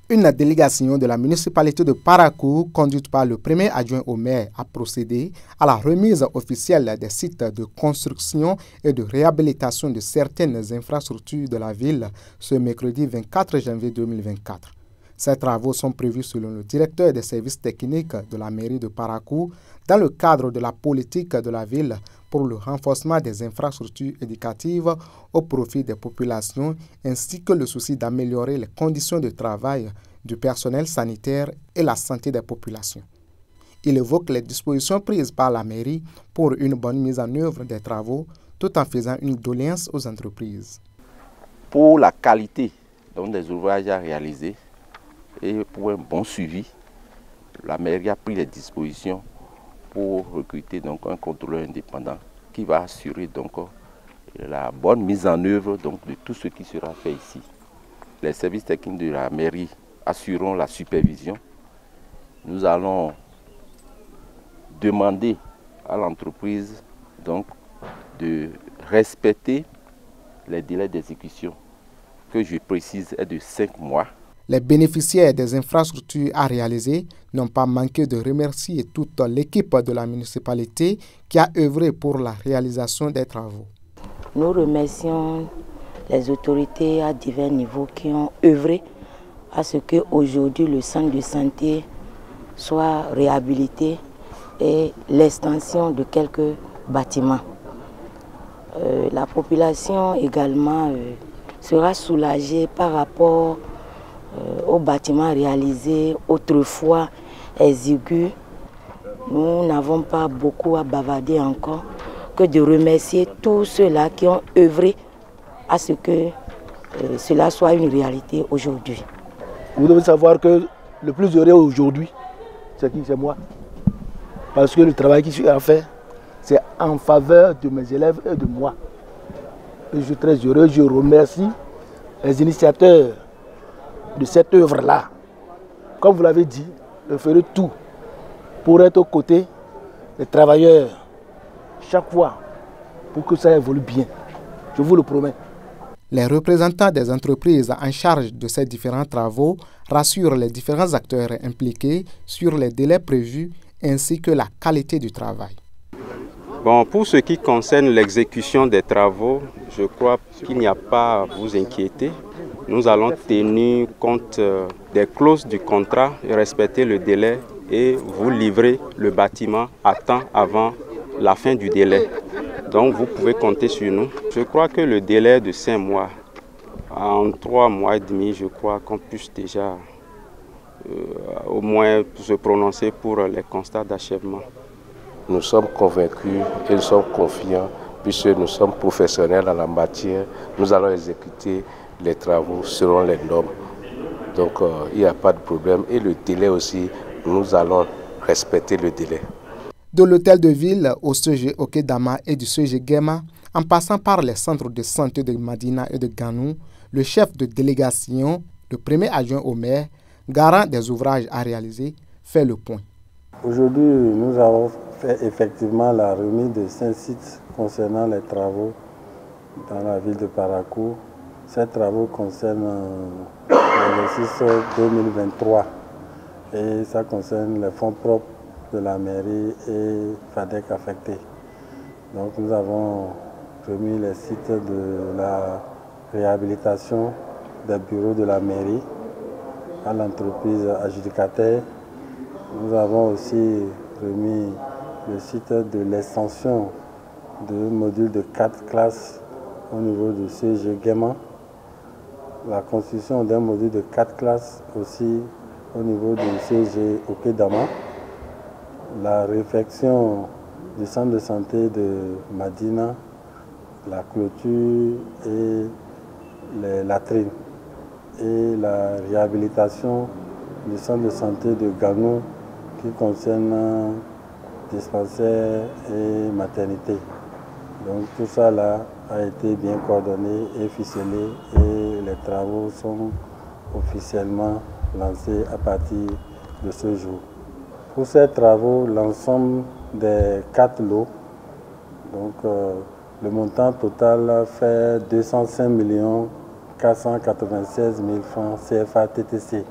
Une délégation de la municipalité de Parakou, conduite par le premier adjoint au maire, a procédé à la remise officielle des sites de construction et de réhabilitation de certaines infrastructures de la ville ce mercredi 24 janvier 2024. Ces travaux sont prévus selon le directeur des services techniques de la mairie de Parakou dans le cadre de la politique de la ville pour le renforcement des infrastructures éducatives au profit des populations ainsi que le souci d'améliorer les conditions de travail du personnel sanitaire et la santé des populations. Il évoque les dispositions prises par la mairie pour une bonne mise en œuvre des travaux tout en faisant une doléance aux entreprises. Pour la qualité des ouvrages à réaliser et pour un bon suivi, la mairie a pris les dispositions pour recruter un contrôleur indépendant qui va assurer la bonne mise en œuvre de tout ce qui sera fait ici. Les services techniques de la mairie assureront la supervision. Nous allons demander à l'entreprise de respecter les délais d'exécution que je précise est de 5 mois. Les bénéficiaires des infrastructures à réaliser n'ont pas manqué de remercier toute l'équipe de la municipalité qui a œuvré pour la réalisation des travaux. Nous remercions les autorités à divers niveaux qui ont œuvré à ce qu'aujourd'hui le centre de santé soit réhabilité et l'extension de quelques bâtiments. La population également sera soulagée par rapport aux bâtiments réalisés autrefois exigus. Nous n'avons pas beaucoup à bavarder encore que de remercier tous ceux-là qui ont œuvré à ce que cela soit une réalité aujourd'hui. Vous devez savoir que le plus heureux aujourd'hui, c'est qui? C'est moi. Parce que le travail qui suis à faire, c'est en faveur de mes élèves et de moi. Et je suis très heureux, je remercie les initiateurs de cette œuvre-là. Comme vous l'avez dit, je ferai tout pour être aux côtés des travailleurs chaque fois pour que ça évolue bien. Je vous le promets. Les représentants des entreprises en charge de ces différents travaux rassurent les différents acteurs impliqués sur les délais prévus ainsi que la qualité du travail. Bon, pour ce qui concerne l'exécution des travaux, je crois qu'il n'y a pas à vous inquiéter. Nous allons tenir compte des clauses du contrat, respecter le délai et vous livrer le bâtiment à temps avant la fin du délai. Donc vous pouvez compter sur nous. Je crois que le délai de 5 mois, en 3 mois et demi, je crois qu'on puisse déjà au moins se prononcer pour les constats d'achèvement. Nous sommes convaincus et nous sommes confiants puisque nous sommes professionnels en la matière. Nous allons exécuter les travaux selon les normes. Donc il n'y a pas de problème. Et le délai aussi, nous allons respecter le délai. De l'hôtel de ville au CG Okedama et du CG Gema, en passant par les centres de santé de Madina et de Ganou, le chef de délégation, le premier adjoint au maire, garant des ouvrages à réaliser, fait le point. Aujourd'hui, nous avons fait effectivement la remise de 5 sites concernant les travaux dans la ville de Parakou. Ces travaux concernent l'exercice 2023 et ça concerne les fonds propres de la mairie et FADEC affectés. Donc nous avons remis les sites de la réhabilitation des bureaux de la mairie à l'entreprise adjudicataire. Nous avons aussi remis le site de l'extension de modules de 4 classes au niveau du CG Gema, la construction d'un module de 4 classes aussi au niveau du CG Okedama, la réfection du centre de santé de Madina, la clôture et les latrines, et la réhabilitation du centre de santé de Ganou qui concerne dispensaire et maternité. Donc tout ça là a été bien coordonné et ficelé et les travaux sont officiellement lancés à partir de ce jour. Pour ces travaux, l'ensemble des 4 lots, donc le montant total fait 205 496 000 francs CFA TTC.